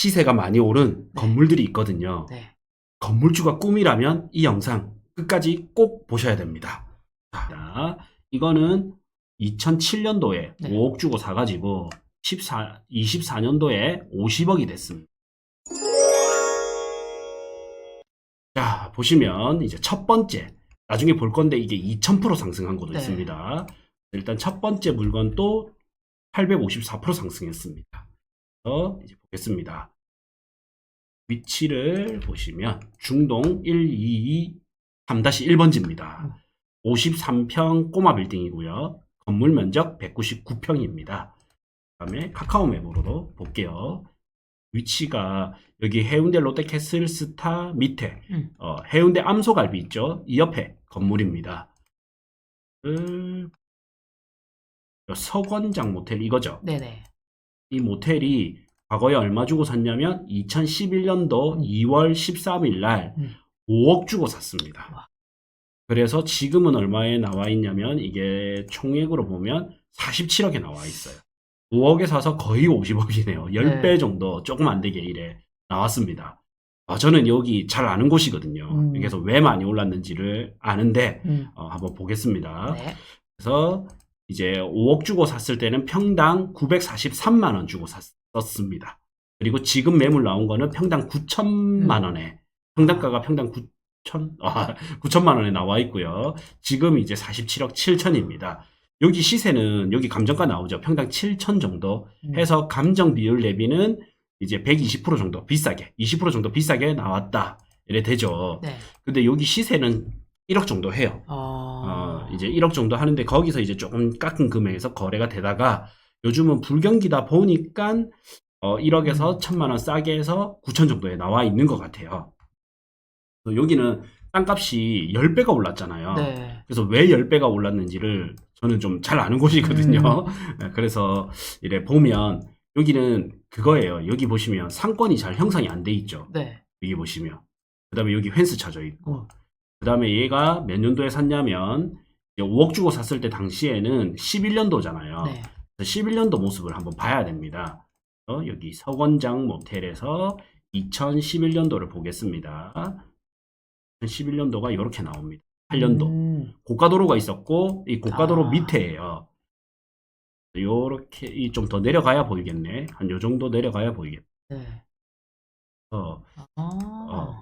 시세가 많이 오른 네. 건물들이 있거든요. 네. 건물주가 꿈이라면 이 영상 끝까지 꼭 보셔야 됩니다. 자, 이거는 2007년도에 네. 5억 주고 사가지고 24년도에 50억이 됐습니다. 자, 보시면 이제 첫 번째, 나중에 볼 건데 이게 2000% 상승한 것도 네. 있습니다. 일단 첫 번째 물건도 854% 상승했습니다. 이제 보겠습니다. 위치를 보시면 중동 122 3-1번지입니다. 53평 꼬마 빌딩이고요. 건물 면적 199평입니다. 그 다음에 카카오 맵으로도 볼게요. 위치가 여기 해운대 롯데캐슬 스타 밑에 해운대 암소갈비 있죠? 이 옆에 건물입니다. 서건장 모텔 이거죠? 네네. 이 모텔이 과거에 얼마 주고 샀냐면 2011년도 2월 13일 날 5억 주고 샀습니다. 와. 그래서 지금은 얼마에 나와 있냐면 이게 총액으로 보면 47억에 나와 있어요. 5억에 사서 거의 50억이네요. 10배 네. 정도 조금 안 되게 이래 나왔습니다. 저는 여기 잘 아는 곳이거든요. 그래서 왜 많이 올랐는지를 아는데 한번 보겠습니다. 네. 그래서 이제 5억 주고 샀을 때는 평당 943만 원 주고 샀습니다. 그리고 지금 매물 나온 거는 평당 9천만 원에 평당가가 평당 9천만 원에 나와 있고요. 지금 이제 47억 7천입니다. 여기 시세는 여기 감정가 나오죠. 평당 7천 정도 해서 감정 비율 대비는 이제 120% 정도 비싸게 20% 정도 비싸게 나왔다 이래 되죠. 네. 근데 여기 시세는 1억 정도 해요. 이제 1억 정도 하는데 거기서 이제 조금 깎은 금액에서 거래가 되다가 요즘은 불경기다 보니까 1억에서 1000만 원 싸게 해서 9천 정도에 나와 있는 것 같아요. 여기는 땅값이 10배가 올랐잖아요. 네. 그래서 왜 10배가 올랐는지를 저는 좀 잘 아는 곳이거든요. 그래서 이래 보면 여기는 그거예요. 여기 보시면 상권이 잘 형성이 안 돼 있죠. 네. 여기 보시면. 그 다음에 여기 펜스 쳐져 있고. 그 다음에 얘가 몇 년도에 샀냐면 5억 주고 샀을 때 당시에는 11년도잖아요. 네. 11년도 모습을 한번 봐야 됩니다. 여기 서건장 모텔에서 2011년도를 보겠습니다. 2011년도가 이렇게 나옵니다. 8년도. 고가도로가 있었고 이 고가도로 밑에예요. 요렇게 좀 더 내려가야 보이겠네. 한 요 정도 내려가야 보이겠네. 네.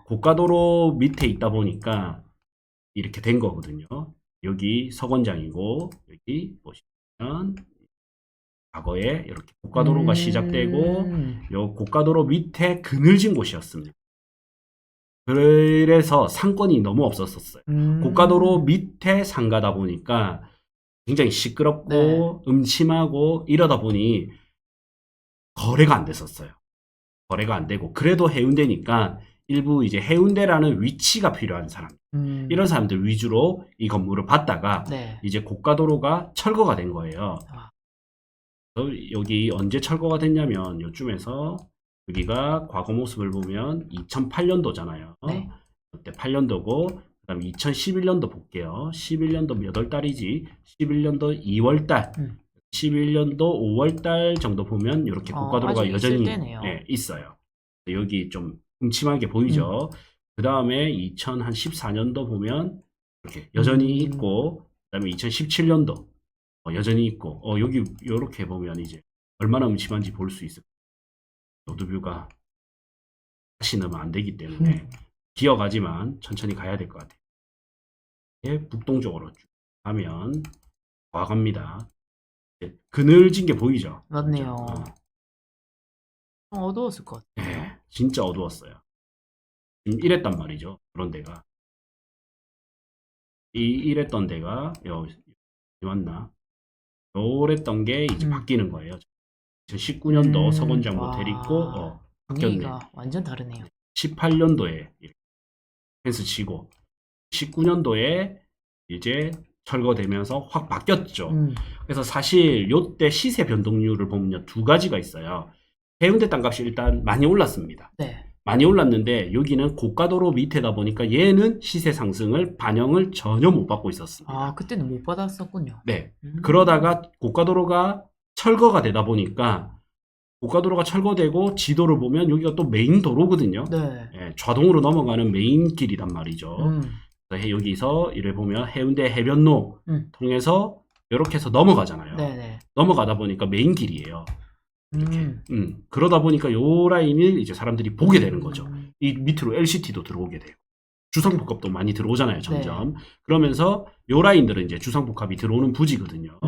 고가도로 밑에 있다 보니까 이렇게 된 거거든요. 여기 서건장이고 여기 보시면 과거에 이렇게 고가도로가 시작되고 요 고가도로 밑에 그늘진 곳이었습니다. 그래서 상권이 너무 없었어요. 고가도로 밑에 상가다 보니까 굉장히 시끄럽고 네. 음침하고 이러다 보니 거래가 안 됐었어요. 거래가 안 되고 그래도 해운대니까 일부 이제 해운대라는 위치가 필요한 사람 이런 사람들 위주로 이 건물을 받다가 네. 이제 고가도로가 철거가 된 거예요. 그래서 여기 언제 철거가 됐냐면 요쯤에서 여기가 과거 모습을 보면 2008년도잖아요. 네. 그때 8년도고 그 다음에 2011년도 볼게요. 11년도 몇 월 달이지? 11년도 2월 달 11년도 5월 달 정도 보면 이렇게 고가도로가 아직 여전히 있을 때네요. 있어요. 여기 좀 음침하게 보이죠. 그 다음에 2014년도 보면 이렇게 여전히 있고 그 다음에 2017년도 여전히 있고 여기 이렇게 보면 이제 얼마나 음침한지 볼 수 있어요. 로드뷰가 다시 넣으면 안 되기 때문에 기어가지만 천천히 가야 될 것 같아요. 북동쪽으로 쭉 가면 와갑니다. 그늘진 게 보이죠? 맞네요. 어두웠을 것 같아요. 네, 진짜 어두웠어요. 지금 이랬단 말이죠. 그런 데가. 이랬던 데가 여기 왔나? 요랬던 게 이제 바뀌는 거예요. 2019년도 서건장 모텔 있고 바뀌었네. 분위기가 완전 다르네요. 18년도에 펜스 치고 19년도에 이제 철거되면서 확 바뀌었죠. 그래서 사실 요때 시세 변동률을 보면 두 가지가 있어요. 해운대 땅값이 일단 많이 올랐습니다. 네. 많이 올랐는데 여기는 고가도로 밑에다 보니까 얘는 시세 상승을 반영을 전혀 못 받고 있었습니다. 그때는 못 받았었군요. 네. 그러다가 고가도로가 철거가 되다 보니까 고가도로가 철거되고 지도를 보면 여기가 또 메인 도로거든요. 네. 예, 좌동으로 넘어가는 메인 길이란 말이죠. 음. 그래서 여기서 이를 보면 해운대 해변로 통해서 이렇게 해서 넘어가잖아요. 네네. 넘어가다 보니까 메인 길이에요. 음. 그러다 보니까 요 라인을 이제 사람들이 보게 되는 거죠. 이 밑으로 LCT도 들어오게 돼요. 주상복합도 많이 들어오잖아요, 점점. 그러면서 요 라인들은 이제 주상복합이 들어오는 부지거든요.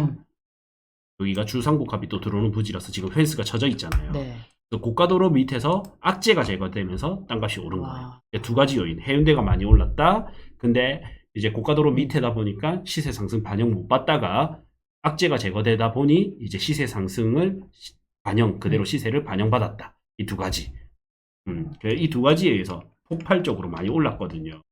여기가 주상복합이 또 들어오는 부지라서 지금 펜스가 쳐져 있잖아요. 네. 고가도로 밑에서 악재가 제거되면서 땅값이 오른 와. 거예요. 두 가지 요인. 해운대가 많이 올랐다. 근데 이제 고가도로 밑에다 보니까 시세 상승 반영 못 받다가 악재가 제거되다 보니 이제 시세 상승을 그대로 시세를 반영받았다. 이 두 가지. 이 두 가지에 의해서 폭발적으로 많이 올랐거든요.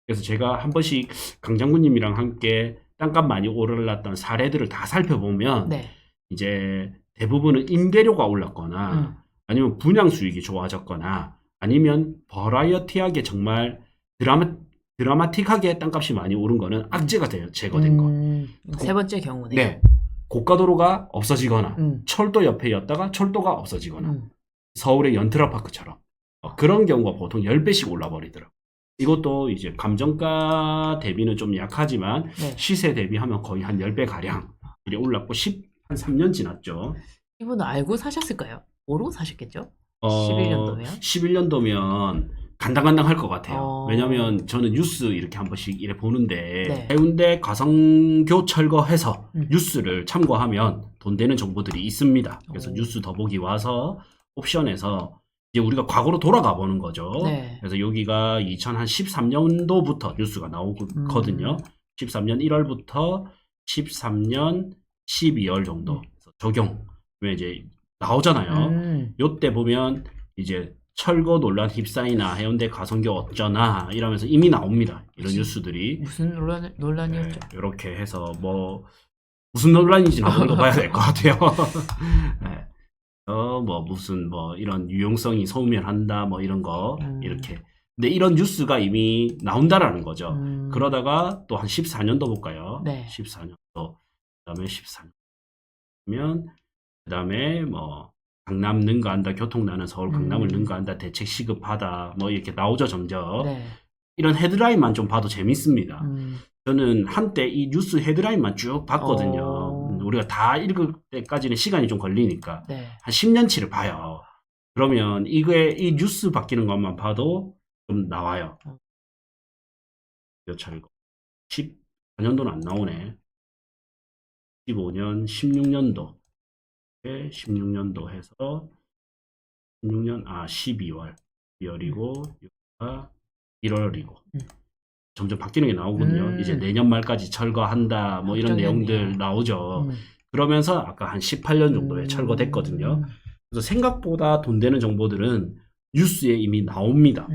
그래서 제가 한 번씩 강장군님이랑 함께 땅값 많이 오르렀던 사례들을 다 살펴보면 네. 이제 대부분은 임대료가 올랐거나 아니면 분양 수익이 좋아졌거나 아니면 버라이어티하게 정말 드라마틱하게 땅값이 많이 오른 거는 악재가 제거된 거. 세 번째 경우네요. 네. 고가도로가 없어지거나 철도 옆에였다가 철도가 없어지거나 서울의 연트라파크처럼 그런 경우가 보통 10배씩 올라버리더라고요. 이것도 이제 감정가 대비는 좀 약하지만 네. 시세 대비하면 거의 한 10배 가량 이래 올랐고 한 3년 지났죠. 이분은 알고 사셨을까요? 모르고 사셨겠죠? 11년도면? 11년도면 간당간당 할 것 같아요. 왜냐면 저는 뉴스 이렇게 한 번씩 이래 보는데 네. 해운대 가성교 철거해서 뉴스를 참고하면 돈 되는 정보들이 있습니다. 그래서 뉴스 더보기 와서 옵션에서 이제 우리가 과거로 돌아가 보는 거죠. 네. 그래서 여기가 2013년도부터 뉴스가 나오거든요. 13년 1월부터 13년 12월 정도 적용. 왜 이제 나오잖아요. 요때 보면 이제 철거 논란 휩싸이나 해운대 가성교 어쩌나 이러면서 이미 나옵니다. 이런 뉴스들이. 무슨 논란이었죠? 네, 이렇게 해서 뭐 무슨 논란인지는 한번 더 봐야 될 것 같아요. 네. 무슨 이런 유용성이 소멸한다 뭐 이런 거 이렇게. 근데 이런 뉴스가 이미 나온다라는 거죠. 그러다가 또 한 14년도 볼까요? 네. 14년도. 그다음에 14년. 그다음에 뭐 강남 능가한다, 교통나는 서울 강남을 능가한다, 대책 시급하다, 뭐 이렇게 나오죠 점점. 네. 이런 헤드라인만 좀 봐도 재밌습니다. 저는 한때 이 뉴스 헤드라인만 쭉 봤거든요. 우리가 다 읽을 때까지는 시간이 좀 걸리니까 네. 한 10년치를 봐요. 그러면 이 뉴스 바뀌는 것만 봐도 좀 나와요. 몇 차례고 14년도는 안 나오네. 15년, 16년도. 16년도 해서 16년 12월 2월이고 6월 1월이고 점점 바뀌는 게 나오거든요. 이제 내년 말까지 철거한다 뭐 이런 내용들 나오죠. 그러면서 아까 한 18년 정도에 철거됐거든요. 그래서 생각보다 돈 되는 정보들은 뉴스에 이미 나옵니다.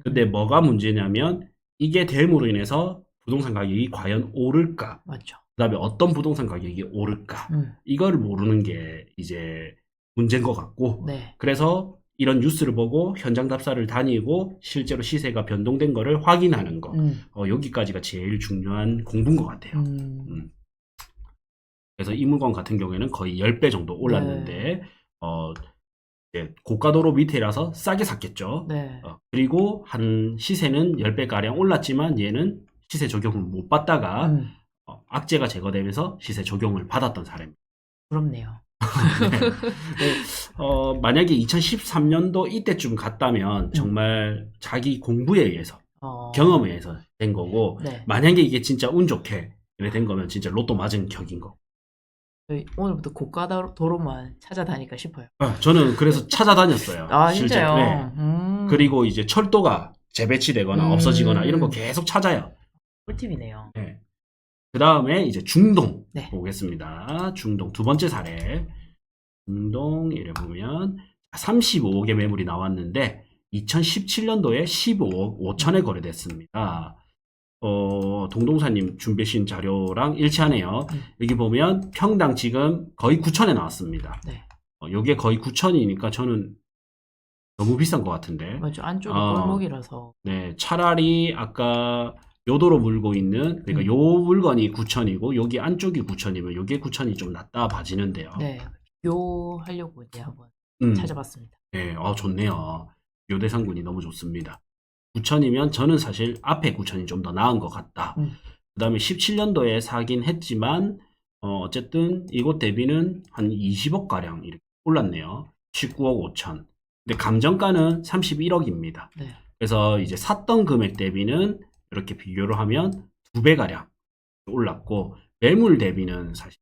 근데 뭐가 문제냐면 이게 됨으로 인해서 부동산 가격이 과연 오를까? 맞죠. 그다음에 어떤 부동산 가격이 오를까? 이걸 모르는 게 이제 문제인 것 같고 네. 그래서 이런 뉴스를 보고 현장 답사를 다니고 실제로 시세가 변동된 거를 확인하는 거 여기까지가 제일 중요한 공부인 것 같아요. 그래서 이 물건 같은 경우에는 거의 10배 정도 올랐는데 이제 고가도로 밑에라서 싸게 샀겠죠. 네. 그리고 한 시세는 10배가량 올랐지만 얘는 시세 적용을 못 받다가 악재가 제거되면서 시세 적용을 받았던 사례입니다. 부럽네요. 네. 만약에 2013년도 이때쯤 갔다면 정말 자기 공부에 의해서 경험에 의해서 된 거고 네. 만약에 이게 진짜 운 좋게 된 거면 진짜 로또 맞은 격인 거. 오늘부터 고가도로만 찾아다닐까 싶어요. 저는 그래서 찾아다녔어요. 아, 실제로. 진짜요? 네. 그리고 이제 철도가 재배치되거나 없어지거나 이런 거 계속 찾아요. 꿀팁이네요. 네. 그 다음에 이제 중동 네. 보겠습니다. 중동 두 번째 사례. 중동 이래 보면 35억의 매물이 나왔는데 2017년도에 15억 5천에 거래됐습니다. 동동사님 준비하신 자료랑 일치하네요. 여기 보면 평당 지금 거의 9천에 나왔습니다. 네. 요게 거의 9천이니까 저는 너무 비싼 것 같은데. 맞죠. 안쪽이 골목이라서. 네, 차라리 아까 요도로 물고 있는 그러니까 요 물건이 9천이고 여기 안쪽이 9천이면 요게 9천이 좀 낫다 봐지는데요. 네. 비교하려고 이제 한번 찾아봤습니다. 네, 좋네요. 요대상군이 너무 좋습니다. 9천이면 저는 사실 앞에 9천이 좀 더 나은 것 같다. 그 다음에 17년도에 사긴 했지만, 어쨌든 이곳 대비는 한 20억 가량 이렇게 올랐네요. 19억 5천. 근데 감정가는 31억입니다. 네. 그래서 이제 샀던 금액 대비는 이렇게 비교를 하면 2배 가량 올랐고, 매물 대비는 사실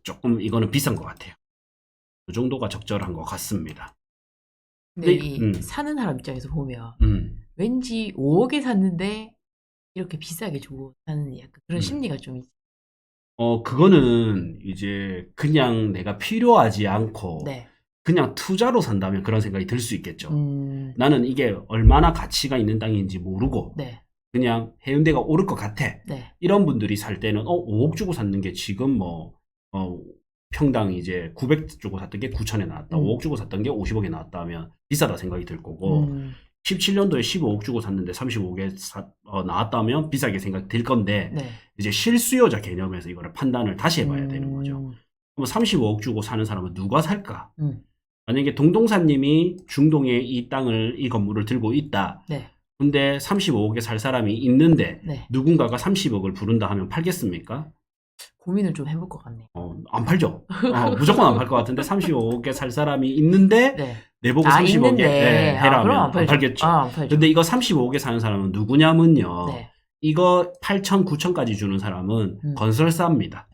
조금 이거는 비싼 것 같아요. 그 정도가 적절한 것 같습니다. 근데 네, 사는 사람 입장에서 보면 왠지 5억에 샀는데 이렇게 비싸게 주고 사는 약간 그런 심리가 좀 있어요. 그거는 이제 그냥 내가 필요하지 않고 네. 그냥 투자로 산다면 그런 생각이 들 수 있겠죠. 음, 나는 이게 얼마나 가치가 있는 땅인지 모르고 네. 그냥 해운대가 오를 것 같아. 네. 이런 분들이 살 때는 5억 주고 샀는 게 지금 평당 이제 900 주고 샀던 게 9천에 나왔다. 5억 주고 샀던 게 50억에 나왔다 하면 비싸다 생각이 들 거고 17년도에 15억 주고 샀는데 35억에 나왔다면 비싸게 생각이 들 건데 네. 이제 실수요자 개념에서 이거를 판단을 다시 해봐야 되는 거죠. 그럼 35억 주고 사는 사람은 누가 살까? 만약에 동동사님이 중동에 이 땅을, 이 건물을 들고 있다. 네. 근데 35억에 살 사람이 있는데 네. 누군가가 30억을 부른다 하면 팔겠습니까? 고민을 좀 해볼 것 같네요. 안 팔죠. 무조건 안 팔 것 같은데 35억에 살 사람이 있는데 네. 내보고 30억에 있는데. 해라 그럼 하면 안 팔겠죠. 안 팔죠. 근데 이거 35억에 사는 사람은 누구냐면요. 네. 이거 8천, 9천까지 주는 사람은 건설사입니다.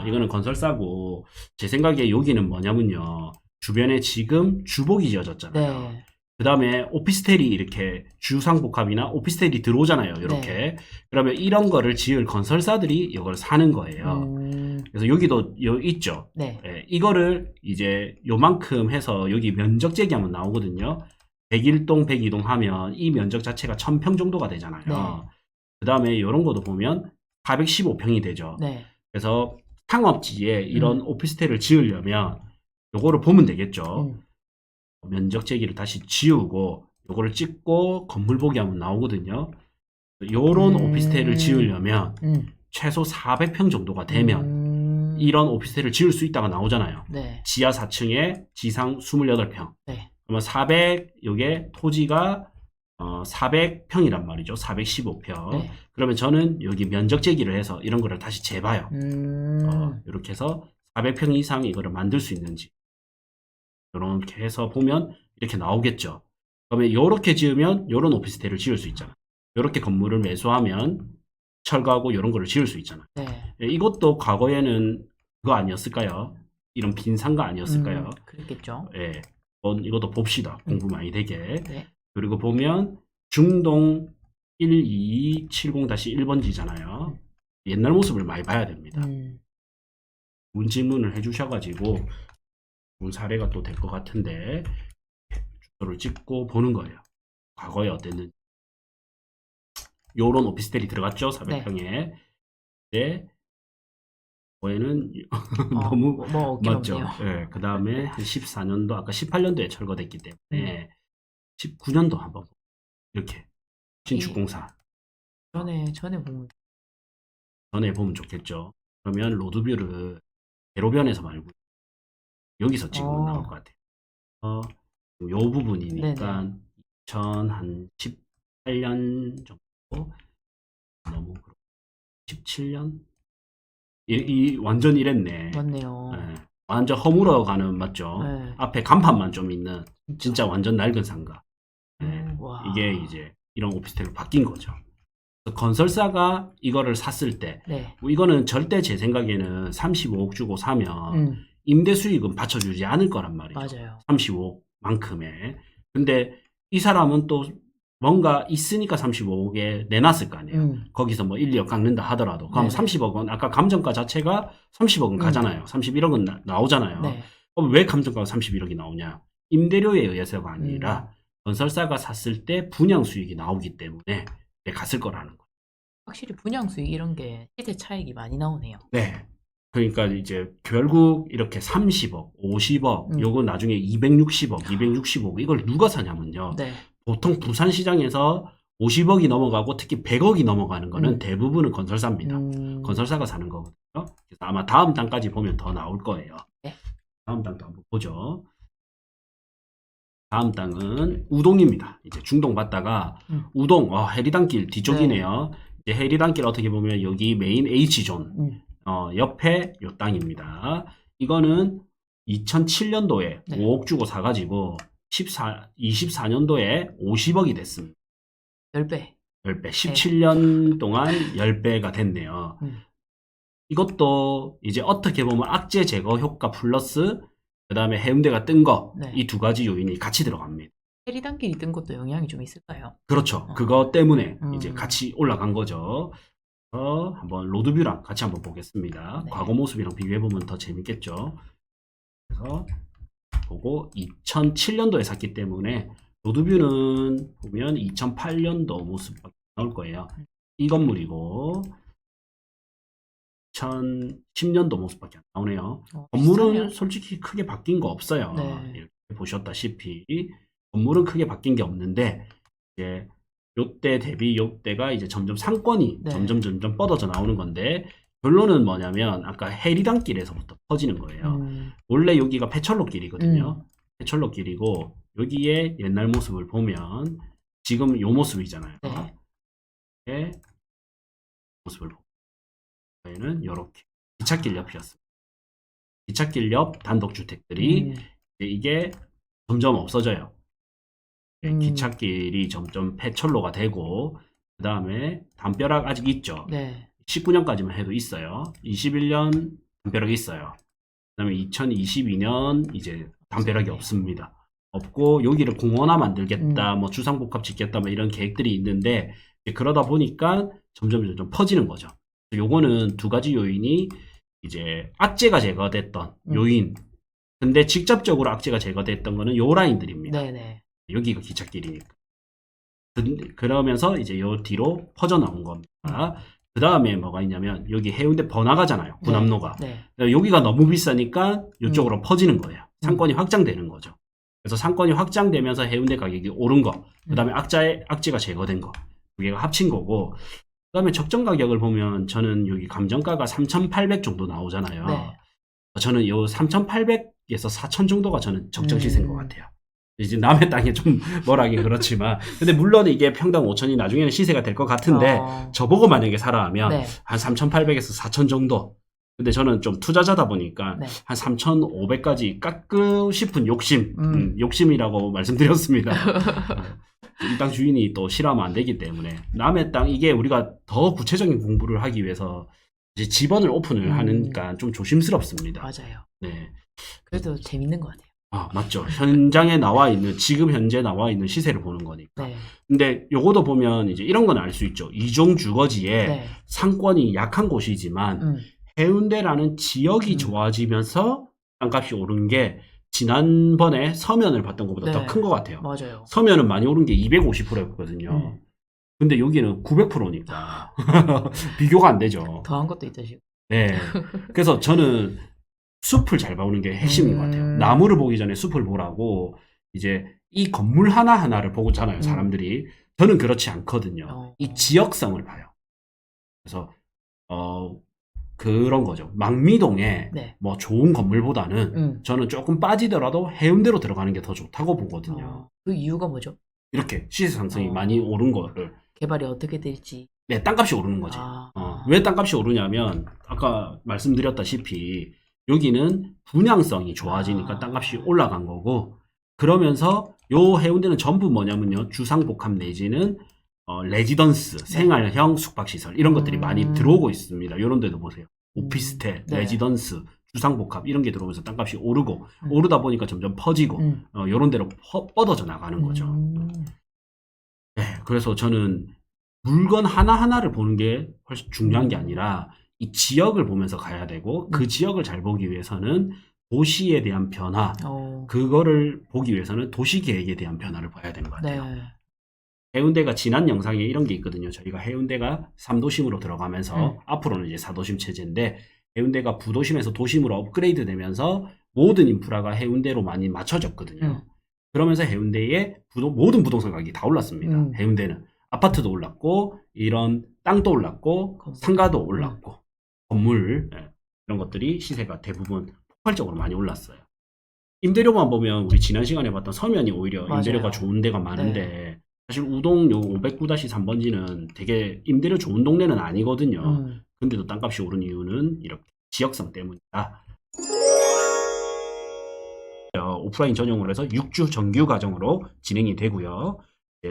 이거는 건설사고 제 생각에 여기는 뭐냐면요. 주변에 지금 주복이 지어졌잖아요. 네. 그 다음에 오피스텔이 이렇게 주상복합이나 오피스텔이 들어오잖아요. 이렇게. 네. 그러면 이런 거를 지을 건설사들이 이걸 사는 거예요. 그래서 여기도 있죠. 네. 예, 이거를 이제 요만큼 해서 여기 면적 제기하면 나오거든요. 101동, 102동 하면 이 면적 자체가 1000평 정도가 되잖아요. 네. 그 다음에 이런 것도 보면 415평이 되죠. 네. 그래서 상업지에 이런 오피스텔을 지으려면 요거를 보면 되겠죠. 면적 제기를 다시 지우고 요거를 찍고 건물 보기 하면 나오거든요. 요런 오피스텔을 지으려면 최소 400평 정도가 되면 이런 오피스텔을 지을 수 있다가 나오잖아요. 네. 지하 4층에 지상 28평. 네. 그러면 400, 요게 토지가 400평이란 말이죠. 415평. 네. 그러면 저는 여기 면적 제기를 해서 이런 거를 다시 재봐요. 이렇게 해서 400평 이상 이거를 만들 수 있는지. 이렇게 해서 보면 이렇게 나오겠죠. 그러면 이렇게 지으면 이런 오피스텔을 지을 수 있잖아. 이렇게 건물을 매수하면 철거하고 이런 거를 지을 수 있잖아. 네. 이것도 과거에는 그거 아니었을까요? 이런 빈 상가 아니었을까요? 그렇겠죠. 예. 이것도 봅시다. 공부 많이 되게. 네. 그리고 보면 중동 1270-1번지잖아요. 옛날 모습을 많이 봐야 됩니다. 문질문을 해주셔가지고 좋은 사례가 또 될 것 같은데 주소를 찍고 보는 거예요. 과거에 어땠는지. 요런 오피스텔이 들어갔죠. 400평에. 네. 거에는 너무 맞죠. 네. 그 다음에 한 14년도 아까 18년도에 철거됐기 때문에 19년도 한번 이렇게 신축공사 전에 보면 좋겠죠. 그러면 로드뷰를 대로변에서 말고 여기서 찍으면 나올 것 같아요. 요 부분이니까 2018년 정도 너무 17년 이 완전 이랬네. 맞네요. 네. 완전 허물어가는 맞죠. 네. 앞에 간판만 좀 있는 진짜 완전 낡은 상가. 네. 이게 이제 이런 오피스텔로 바뀐 거죠. 건설사가 이거를 샀을 때 네. 이거는 절대 제 생각에는 35억 주고 사면 임대 수익은 받쳐주지 않을 거란 말이죠. 맞아요. 35억만큼의. 근데 이 사람은 또 뭔가 있으니까 35억에 내놨을 거 아니에요. 거기서 뭐 1, 2억 깎는다 하더라도. 그럼 30억은 아까 감정가 자체가 30억은 가잖아요. 31억은 나오잖아요. 네. 그럼 왜 감정가가 31억이 나오냐? 임대료에 의해서가 아니라 건설사가 샀을 때 분양 수익이 나오기 때문에 갔을 거라는 거예요. 확실히 분양 수익 이런 게 시세 차익이 많이 나오네요. 네. 그러니까 이제 결국 이렇게 30억, 50억, 요거 나중에 260억, 260억 이걸 누가 사냐면요. 네. 보통 부산시장에서 50억이 넘어가고 특히 100억이 넘어가는 거는 대부분은 건설사입니다. 건설사가 사는 거거든요. 그래서 아마 다음 단까지 보면 더 나올 거예요. 네. 다음 단도 한번 보죠. 다음 땅은 우동입니다. 이제 중동 봤다가 우동, 해리단길 뒤쪽이네요. 이제 해리단길 어떻게 보면 여기 메인 H존, 옆에 요 땅입니다. 이거는 2007년도에 네. 5억 주고 사가지고 24년도에 50억이 됐습니다. 10배. 10배. 17년 동안 10배가 됐네요. 이것도 이제 어떻게 보면 악재 제거 효과 플러스 그 다음에 해운대가 뜬 거, 네. 이 두 가지 요인이 같이 들어갑니다. 해리단길이 뜬 것도 영향이 좀 있을까요? 그렇죠. 그거 때문에 이제 음. 같이 올라간 거죠. 한번 로드뷰랑 같이 한번 보겠습니다. 네. 과거 모습이랑 비교해보면 더 재밌겠죠. 그래서 보고 2007년도에 샀기 때문에 로드뷰는 보면 2008년도 모습밖에 나올 거예요. 이 건물이고 2010년도 모습밖에 안 나오네요. 건물은 비슷하네요. 솔직히 크게 바뀐 거 없어요. 네. 이렇게 보셨다시피 건물은 크게 바뀐 게 없는데 이제 요때 대비 요때가 이제 점점 상권이 네. 점점 뻗어져 나오는 건데 결론은 뭐냐면 아까 해리단길에서부터 퍼지는 거예요. 원래 여기가 패철로길이거든요. 패철로길이고 여기에 옛날 모습을 보면 지금 요 모습이잖아요. 네. 이렇게 모습을 보면 이렇게 기찻길 옆이었어요. 기찻길 옆 단독주택들이 이게 점점 없어져요. 기찻길이 점점 폐철로가 되고 그 다음에 담벼락 아직 있죠. 네. 19년까지만 해도 있어요. 21년 담벼락이 있어요. 그 다음에 2022년 이제 담벼락이 없습니다. 없고 여기를 공원화 만들겠다, 뭐 주상복합 짓겠다, 뭐 이런 계획들이 있는데 그러다 보니까 점점 퍼지는 거죠. 요거는 두 가지 요인이 이제 악재가 제거됐던 요인. 근데 직접적으로 악재가 제거됐던 거는 요 라인들입니다. 네네. 여기가 기찻길이니까. 그러면서 이제 요 뒤로 퍼져 나온 겁니다. 그 다음에 뭐가 있냐면 여기 해운대 번화가잖아요. 군함로가. 네. 여기가 너무 비싸니까 이쪽으로 퍼지는 거예요. 상권이 확장되는 거죠. 그래서 상권이 확장되면서 해운대 가격이 오른 거. 그 다음에 악재가 제거된 거. 두 개가 합친 거고. 그 다음에 적정 가격을 보면 저는 여기 감정가가 3,800 정도 나오잖아요. 네. 저는 요 3,800에서 4,000 정도가 저는 적정 시세인 것 같아요. 이제 남의 땅에 좀 뭐라긴 그렇지만 근데 물론 이게 평당 5천이 나중에는 시세가 될 것 같은데 저보고 만약에 사라 하면 네. 한 3,800에서 4,000 정도. 근데 저는 좀 투자자다 보니까 네. 한 3,500까지 깎고 싶은 욕심, 욕심이라고 말씀드렸습니다. 이 땅 주인이 또 싫어하면 안 되기 때문에 남의 땅 이게 우리가 더 구체적인 공부를 하기 위해서 이제 집원을 오픈을 하니까 좀 조심스럽습니다. 맞아요. 네. 그래도 재밌는 것 같아요. 맞죠. 현장에 나와 있는, 지금 현재 나와 있는 시세를 보는 거니까. 네. 근데 요거도 보면 이제 이런 건 알 수 있죠. 이종 주거지에 네. 상권이 약한 곳이지만 해운대라는 지역이 좋아지면서 땅값이 오른 게 지난번에 서면을 봤던 것보다 네. 더 큰 것 같아요. 맞아요. 서면은 많이 오른 게 250%였거든요. 근데 여기는 900%니까 비교가 안 되죠. 더한 것도 있다시고. 네. 그래서 저는 숲을 잘 보는 게 핵심인 것 같아요. 나무를 보기 전에 숲을 보라고 이제 이 건물 하나하나를 보잖아요, 사람들이. 저는 그렇지 않거든요. 이 지역성을 봐요. 그래서 그런 거죠. 망미동에 네. 뭐 좋은 건물보다는 저는 조금 빠지더라도 해운대로 들어가는 게 더 좋다고 보거든요. 그 이유가 뭐죠? 이렇게 시세 상승이 많이 오른 거를. 개발이 어떻게 될지. 네, 땅값이 오르는 거지. 왜 땅값이 오르냐면 아까 말씀드렸다시피 여기는 분양성이 좋아지니까 땅값이 올라간 거고 그러면서 요 해운대는 전부 뭐냐면요. 주상복합 내지는 레지던스, 생활형 숙박시설 이런 것들이 많이 들어오고 있습니다. 이런 데도 보세요. 오피스텔, 레지던스, 주상복합 이런 게 들어오면서 땅값이 오르고 오르다 보니까 점점 퍼지고 이런 데로 뻗어져 나가는 거죠. 네, 그래서 저는 물건 하나하나를 보는 게 훨씬 중요한 게 아니라 이 지역을 보면서 가야 되고 그 지역을 잘 보기 위해서는 도시에 대한 변화 그거를 보기 위해서는 도시계획에 대한 변화를 봐야 되는 것 같아요. 네. 해운대가 지난 영상에 이런 게 있거든요. 저희가 해운대가 3도심으로 들어가면서 앞으로는 이제 4도심 체제인데 해운대가 부도심에서 도심으로 업그레이드 되면서 모든 인프라가 해운대로 많이 맞춰졌거든요. 그러면서 해운대의 모든 부동산 가격이 다 올랐습니다. 해운대는 아파트도 올랐고 이런 땅도 올랐고 상가도 올랐고 건물 이런 것들이 시세가 대부분 폭발적으로 많이 올랐어요. 임대료만 보면 우리 지난 시간에 봤던 서면이 오히려 맞아요. 임대료가 좋은 데가 많은데 사실 우동 요 509-3번지는 되게 임대료 좋은 동네는 아니거든요. 근데도 땅값이 오른 이유는 이렇게 지역성 때문이다. 오프라인 전용으로 해서 6주 정규 과정으로 진행이 되고요.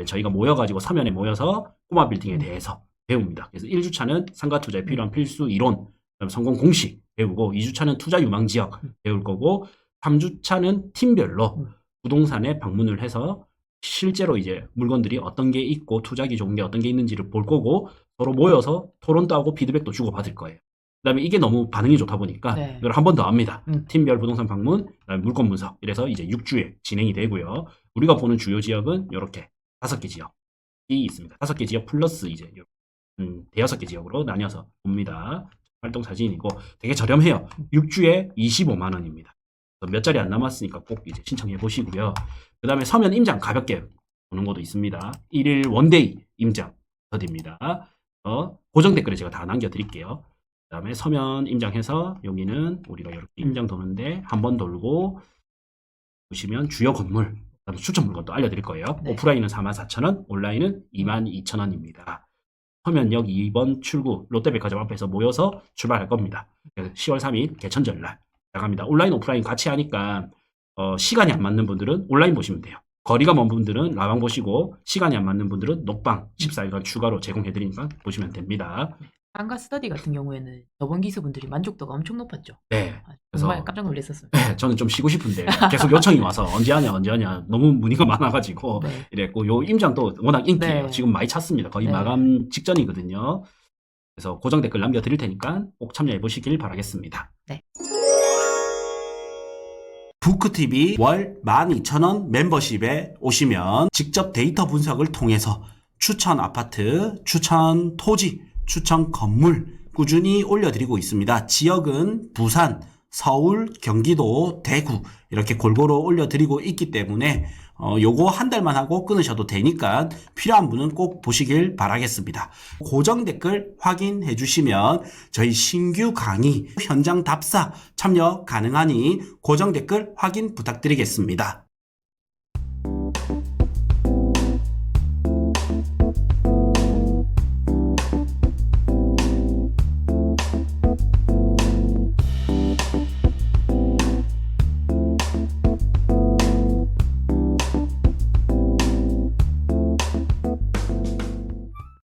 저희가 모여가지고 서면에 모여서 꼬마 빌딩에 대해서 배웁니다. 그래서 1주차는 상가 투자에 필요한 필수 이론, 그다음에 성공 공식 배우고 2주차는 투자 유망 지역 배울 거고 3주차는 팀별로 부동산에 방문을 해서 실제로 이제 물건들이 어떤 게 있고 투자기 좋은 게 어떤 게 있는지를 볼 거고 서로 모여서 토론도 하고 피드백도 주고 받을 거예요. 그다음에 이게 너무 반응이 좋다 보니까 이걸 한 번 더 합니다. 팀별 부동산 방문, 그다음에 물건 분석 이래서 이제 6주에 진행이 되고요. 우리가 보는 주요 지역은 이렇게 5개 지역이 있습니다. 5개 지역 플러스 이제 대여섯 개 지역으로 나뉘어서 봅니다. 활동 사진이고 되게 저렴해요. 6주에 25만 원입니다. 몇 자리 안 남았으니까 꼭 이제 신청해 보시고요. 그 다음에 서면 임장 가볍게 보는 것도 있습니다. 1일 원데이 임장 더딥니다. 고정 댓글에 제가 다 남겨드릴게요. 그 다음에 서면 임장해서 여기는 우리가 이렇게 임장 도는데 한 번 돌고 보시면 주요 건물, 그다음에 추천 물건도 알려드릴 거예요. 오프라인은 44,000원, 온라인은 22,000원입니다. 서면역 2번 출구 롯데백화점 앞에서 모여서 출발할 겁니다. 10월 3일 개천절 날 나갑니다. 온라인 오프라인 같이 하니까 시간이 안 맞는 분들은 온라인 보시면 돼요. 거리가 먼 분들은 라방 보시고 시간이 안 맞는 분들은 녹방 14일간 추가로 제공해드리니까 보시면 됩니다. 상가 스터디 같은 경우에는 저번 기수분들이 만족도가 엄청 높았죠. 네. 정말 그래서 깜짝 놀랐었어요. 네, 저는 좀 쉬고 싶은데 계속 요청이 와서 언제 하냐 너무 문의가 많아가지고 이랬고 요 임장도 워낙 인기예요. 지금 많이 찼습니다. 거의 마감 직전이거든요. 그래서 고정 댓글 남겨드릴 테니까 꼭 참여해 보시길 바라겠습니다. 부크TV 월 12,000원 멤버십에 오시면 직접 데이터 분석을 통해서 추천 아파트, 추천 토지, 추천 건물 꾸준히 올려드리고 있습니다. 지역은 부산, 서울, 경기도, 대구 이렇게 골고루 올려드리고 있기 때문에 요거 한 달만 하고 끊으셔도 되니까 필요한 분은 꼭 보시길 바라겠습니다. 고정 댓글 확인해 주시면 저희 신규 강의 현장 답사 참여 가능하니 고정 댓글 확인 부탁드리겠습니다.